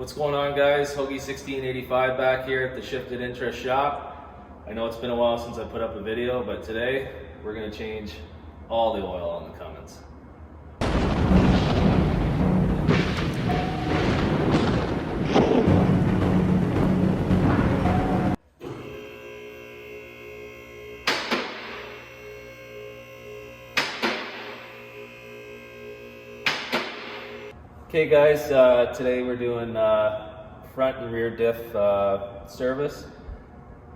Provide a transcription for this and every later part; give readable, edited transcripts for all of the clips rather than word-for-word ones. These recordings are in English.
What's going on, guys? Hoagie1685 back here at the Shifted Interest shop. I know it's been a while since I put up a video, but today we're going to change all the oil on the Cummins. Okay guys, today we're doing front and rear diff service.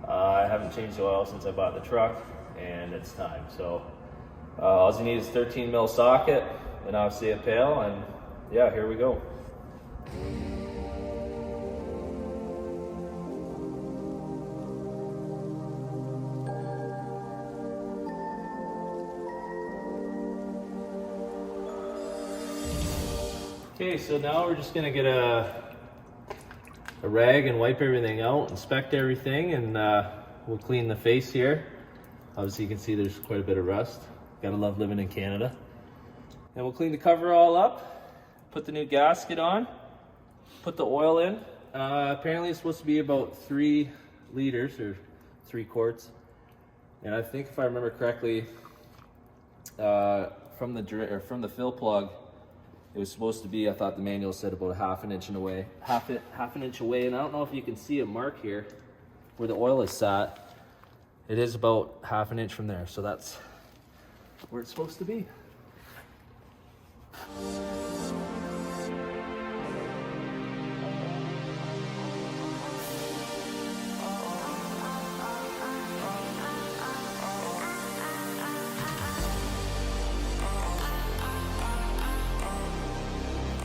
I haven't changed the oil since I bought the truck, and it's time. So all you need is 13 mil socket and obviously a pail, and yeah, here we go. Okay, so now we're just gonna get a rag and wipe everything out, inspect everything, and we'll clean the face here. Obviously you can see there's quite a bit of rust. Gotta love living in Canada. And we'll clean the cover all up, put the new gasket on, put the oil in. Apparently it's supposed to be about 3 liters or 3 quarts. And I think if I remember correctly, from the fill plug, it was supposed to be, I thought the manual said about half an inch away, half an inch away, and I don't know if you can see a mark here where the oil is sat. It is about half an inch from there, so that's where it's supposed to be.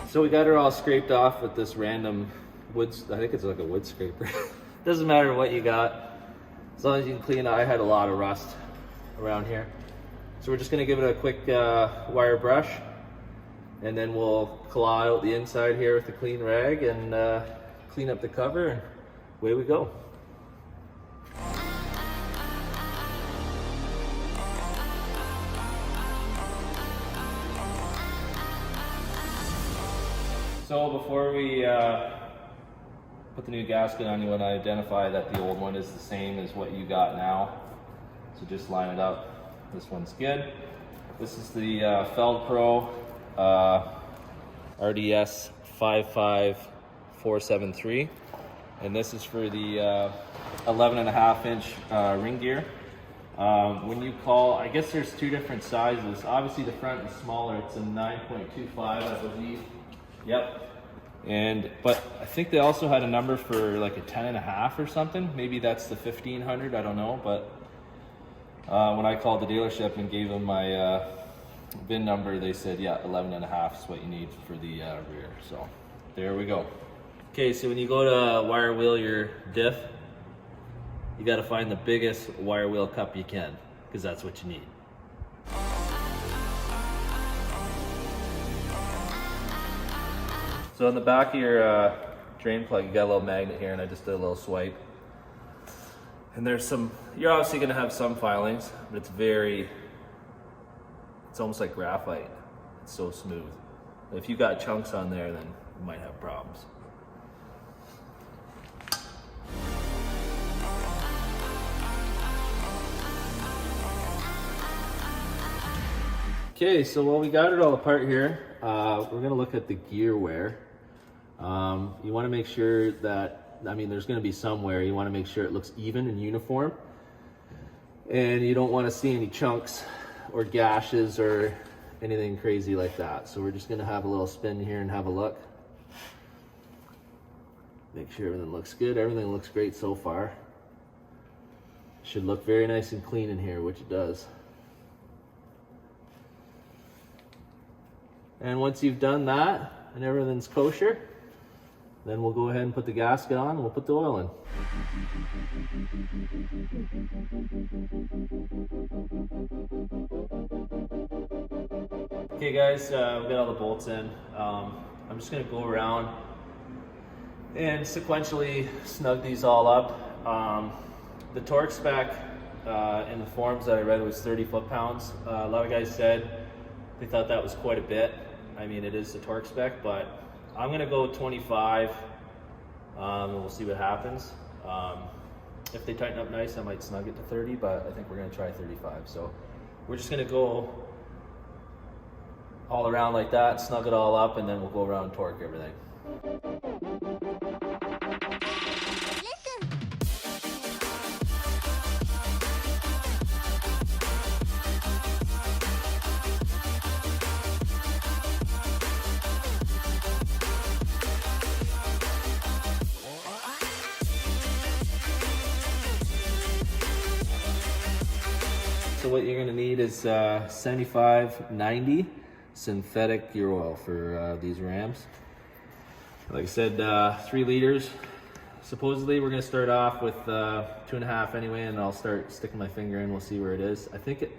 So we got her all scraped off with this random wood, I think it's like a wood scraper. Doesn't matter what you got, as long as you can clean it. I had a lot of rust around here. So we're just gonna give it a quick wire brush, and then we'll claw out the inside here with a clean rag and clean up the cover, and away we go. So before we put the new gasket on, you want to identify that the old one is the same as what you got now. So just line it up. This one's good. This is the Feldpro RDS 55473, and this is for the 11.5 inch ring gear. When you call, I guess there's 2 different sizes. Obviously the front is smaller. It's a 9.25, I believe. Yep. But I think they also had a number for like a 10.5 or something. Maybe that's the 1500, I don't know. But when I called the dealership and gave them my VIN number, they said, yeah, 11.5 is what you need for the rear. So there we go. Okay, so when you go to wire wheel your diff, you got to find the biggest wire wheel cup you can, because that's what you need. So on the back of your drain plug, you got a little magnet here, and I just did a little swipe. And there's some, you're obviously gonna have some filings, but it's almost like graphite. It's so smooth. If you got chunks on there, then you might have problems. Okay, so while we got it all apart here, we're gonna look at the gear wear. You wanna make sure that, there's gonna be some wear. You wanna make sure it looks even and uniform. And you don't wanna see any chunks or gashes or anything crazy like that. So we're just gonna have a little spin here and have a look. Make sure everything looks good. Everything looks great so far. Should look very nice and clean in here, which it does. And once you've done that and everything's kosher, then we'll go ahead and put the gasket on and we'll put the oil in. Okay guys, we've got all the bolts in. I'm just gonna go around and sequentially snug these all up. The torque spec in the forums that I read was 30 foot-pounds. A lot of guys said they thought that was quite a bit. I mean, it is the torque spec, but I'm gonna go 25 and we'll see what happens. If they tighten up nice, I might snug it to 30, but I think we're gonna try 35. So we're just gonna go all around like that, snug it all up, and then we'll go around and torque everything. So what you're gonna need is 75/90 synthetic gear oil for these Rams. Like I said, 3 liters. Supposedly we're gonna start off with 2.5 anyway, and I'll start sticking my finger in. We'll see where it is. I think it,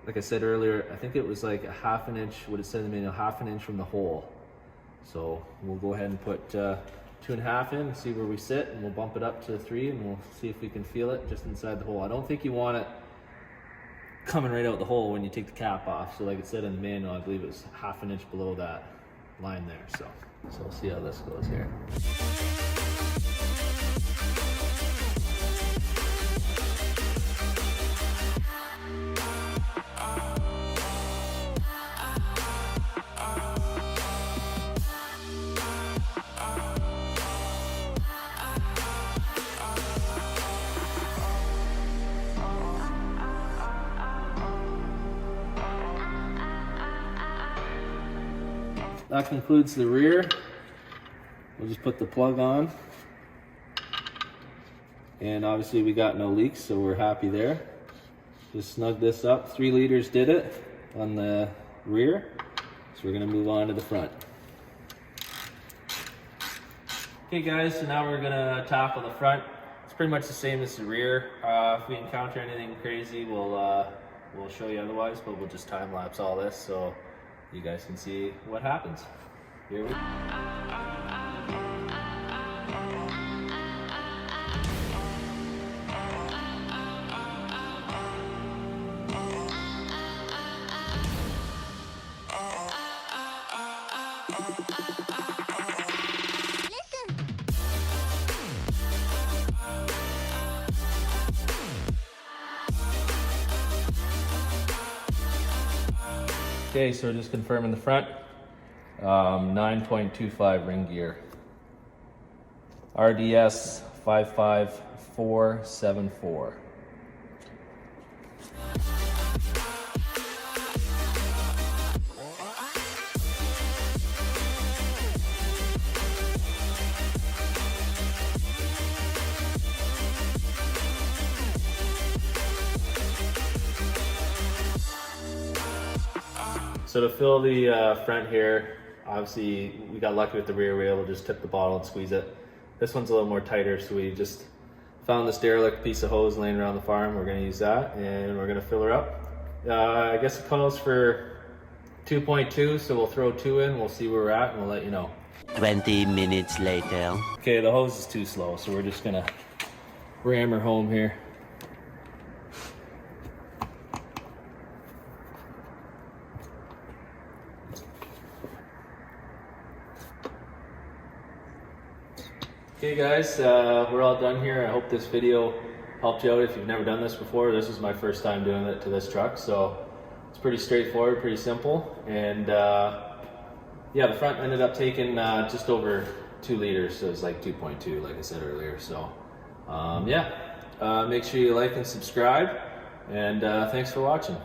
like I said earlier, I think it was like a 1/2 inch. What it said in the manual, 1/2 inch from the hole. So we'll go ahead and put 2.5 in and see where we sit, and we'll bump it up to 3, and we'll see if we can feel it just inside the hole. I don't think you want it coming right out the hole when you take the cap off. So like it said in the manual, I believe it was 1/2 inch below that line there. So we'll see how this goes here. That concludes the rear. We'll just put the plug on. And obviously we got no leaks, so we're happy there. Just snug this up. 3 liters did it on the rear. So we're gonna move on to the front. Okay guys, so now we're gonna tackle the front. It's pretty much the same as the rear. If we encounter anything crazy, we'll show you otherwise, but we'll just time lapse all this so you guys can see what happens. Here we go. Okay, so just confirming the front, 9.25 ring gear, RDS 55474. So to fill the front here, obviously we got lucky with the rear. We were able to just tip the bottle and squeeze it. This one's a little more tighter, so we just found this derelict piece of hose laying around the farm. We're gonna use that, and we're gonna fill her up. I guess it calls for 2.2, so we'll throw 2 in. We'll see where we're at, and we'll let you know. 20 minutes later. Okay, the hose is too slow, so we're just gonna ram her home here. Okay guys, we're all done here. I hope this video helped you out. If you've never done this before, this is my first time doing it to this truck, so it's pretty straightforward, pretty simple. And yeah, the front ended up taking just over 2 liters, so it's like 2.2 like I said earlier. So yeah, make sure you like and subscribe, and thanks for watching.